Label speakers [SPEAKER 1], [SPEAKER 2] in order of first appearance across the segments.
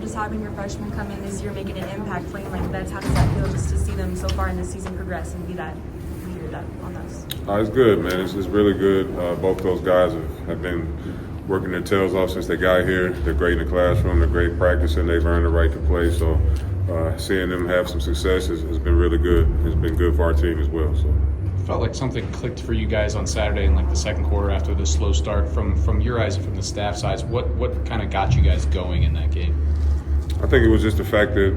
[SPEAKER 1] just having your freshmen come in this year, making an impact, playing like vets, how does that feel just to see them so far in the season progress and be that leader that on us?
[SPEAKER 2] It's good, man. It's really good. Both those guys have been working their tails off since they got here. They're great in the classroom. They're great practicing. They've earned the right to play. So seeing them have some success has been really good. It's been good for our team as well. So.
[SPEAKER 3] Felt like something clicked for you guys on Saturday in like the second quarter after the slow start. From your eyes and from the staff sides, what kind of got you guys going in that game?
[SPEAKER 2] I think it was just the fact that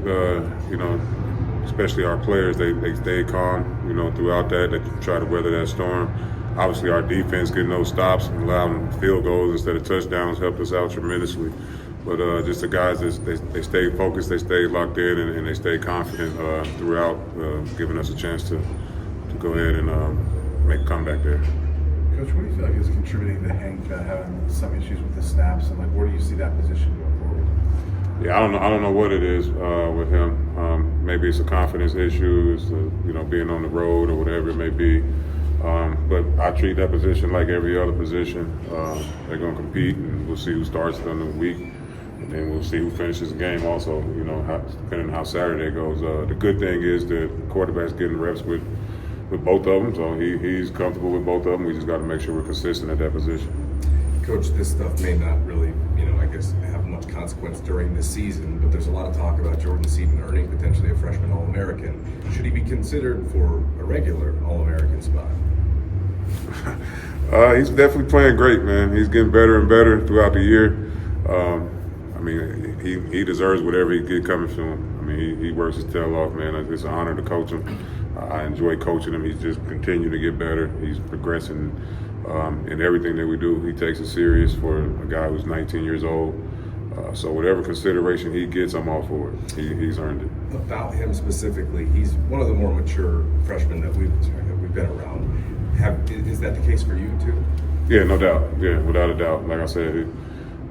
[SPEAKER 2] especially our players, they stayed calm, throughout that. They tried to weather that storm. Obviously, our defense getting those stops and allowing field goals instead of touchdowns helped us out tremendously. But just the guys, they stayed focused, they stayed locked in, and they stayed confident throughout, giving us a chance to go ahead and make a comeback there.
[SPEAKER 4] Coach, what do you feel like is contributing to Hank having some issues with the snaps, and where do you see that position going forward?
[SPEAKER 2] Yeah, I don't know what it is with him. Maybe it's a confidence issue, it's being on the road or whatever it may be. But I treat that position like every other position. They're going to compete, and we'll see who starts during the week, and then we'll see who finishes the game. Also, depending on how Saturday goes. The good thing is the quarterback's getting reps with both of them, so he's comfortable with both of them. We just got to make sure we're consistent at that position.
[SPEAKER 5] Coach, this stuff may not really, I guess, have much consequence during the season, but there's a lot of talk about Jordan Seeden earning potentially a freshman All-American. Should he be considered for a regular All-American spot?
[SPEAKER 2] He's definitely playing great, man. He's getting better and better throughout the year. He deserves whatever he get coming from him. He works his tail off, man. It's an honor to coach him. I enjoy coaching him. He's just continuing to get better. He's progressing in everything that we do. He takes it serious for a guy who's 19 years old. So whatever consideration he gets, I'm all for it. He's earned it.
[SPEAKER 5] About him specifically, he's one of the more mature freshmen that we've been around. Is that the case for you too?
[SPEAKER 2] Yeah, no doubt. Yeah, without a doubt. Like I said,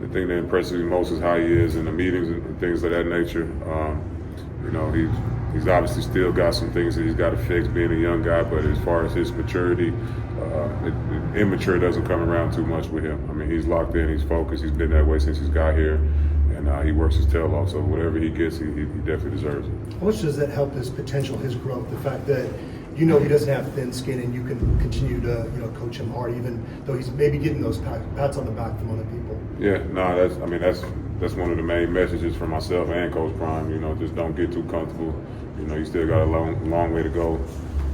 [SPEAKER 2] the thing that impresses me most is how he is in the meetings and things of that nature. He's obviously still got some things that he's got to fix being a young guy, but as far as his maturity, immature doesn't come around too much with him. He's locked in, he's focused, he's been that way since he's got here, and he works his tail off, so whatever he gets, he definitely deserves it.
[SPEAKER 6] How much does that help his potential, his growth, the fact that he doesn't have thin skin and you can continue to coach him hard even though he's maybe getting those pats on the back from other people?
[SPEAKER 2] Yeah, no, that's one of the main messages for myself and Coach Prime. Just don't get too comfortable. You still got a long way to go.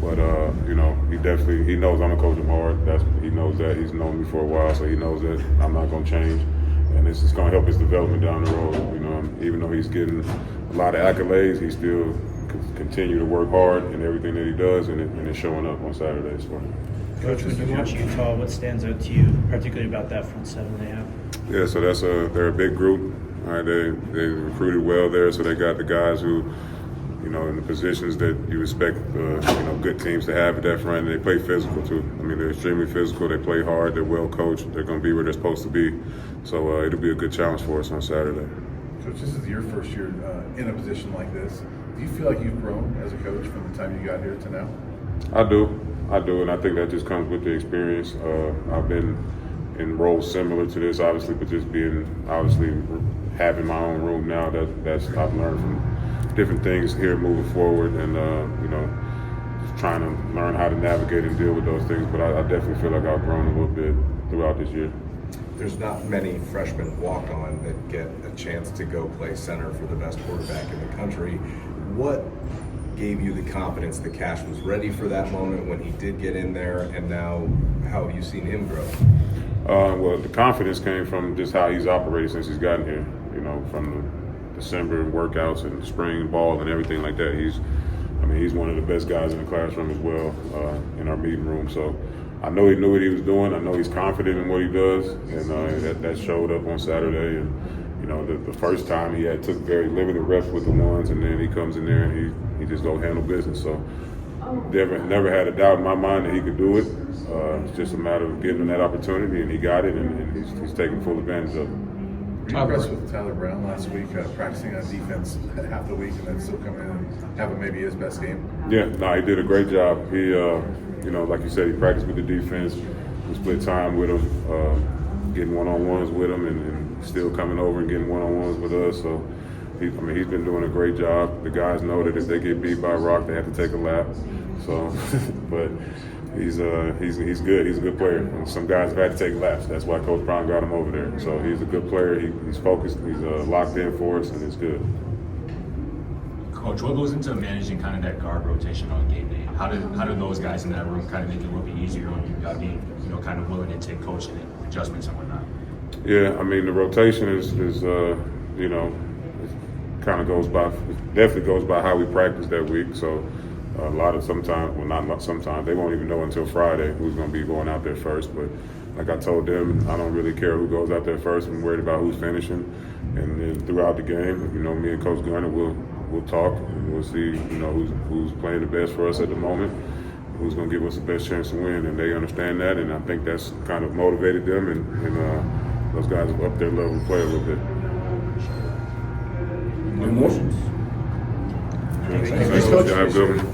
[SPEAKER 2] But he knows I'm gonna coach him hard. He knows that. He's known me for a while, so he knows that I'm not gonna change. And it's just gonna help his development down the road. Even though he's getting a lot of accolades, he still continue to work hard in everything that he does, and it's showing up on Saturdays for him.
[SPEAKER 7] Coach, when you watch Utah, what stands out to you, particularly about that front seven they have?
[SPEAKER 2] Yeah, so they're a big group. All right, they recruited well there, so they got the guys who, in the positions that you expect, good teams to have at that front. And they play physical too. They're extremely physical. They play hard. They're well coached. They're going to be where they're supposed to be. So it'll be a good challenge for us on Saturday.
[SPEAKER 4] Coach, this is your first year in a position like this. Do you feel like you've grown as a coach from the time you got here to now?
[SPEAKER 2] I do, and I think that just comes with the experience. I've been in roles similar to this, obviously, but just having my own room now, that's I've learned from different things here moving forward, and just trying to learn how to navigate and deal with those things. But I definitely feel like I've grown a little bit throughout this year.
[SPEAKER 5] There's not many freshmen walk-on that get a chance to go play center for the best quarterback in the country. What gave you the confidence that Cash was ready for that moment when he did get in there, and now how have you seen him grow?
[SPEAKER 2] Well, the confidence came from just how he's operated since he's gotten here. From the December workouts and spring ball and everything like that. He's one of the best guys in the classroom as well, in our meeting room. So I know he knew what he was doing. I know he's confident in what he does, and that showed up on Saturday. And the first time he took very limited reps with the ones, and then he comes in there and he just go handle business. So never had a doubt in my mind that he could do it. It's just a matter of getting him that opportunity, and he got it, and he's taking full advantage of it.
[SPEAKER 4] Were you impressed with Tyler Brown last week, practicing on defense half the week and then still coming in and having maybe his best game?
[SPEAKER 2] Yeah, no, he did a great job. He, like you said, he practiced with the defense. We split time with him, getting one-on-ones with him, and still coming over and getting one-on-ones with us. So He's been doing a great job. The guys know that if they get beat by a rock, they have to take a lap. So, but he's good. He's a good player. And some guys have had to take laps. That's why Coach Brown got him over there. So he's a good player. He's focused. He's locked in for us, and it's good.
[SPEAKER 8] Coach, what goes into managing kind of that guard rotation on game day? How do those guys in that room kind of make it a little bit easier on you, being kind of willing to take coaching and adjustments and whatnot?
[SPEAKER 2] Yeah, I mean the rotation is kind of definitely goes by how we practice that week. So a lot of sometimes they won't even know until Friday who's going to be going out there first. But like I told them, I don't really care who goes out there first. I'm worried about who's finishing. And then throughout the game, me and Coach Gunner will talk and we'll see who's playing the best for us at the moment, who's going to give us the best chance to win, and they understand that, and I think that's kind of motivated them, and those guys have upped their level of play a little bit.
[SPEAKER 5] Emotions.
[SPEAKER 2] Thanks, Coach. Have a good one.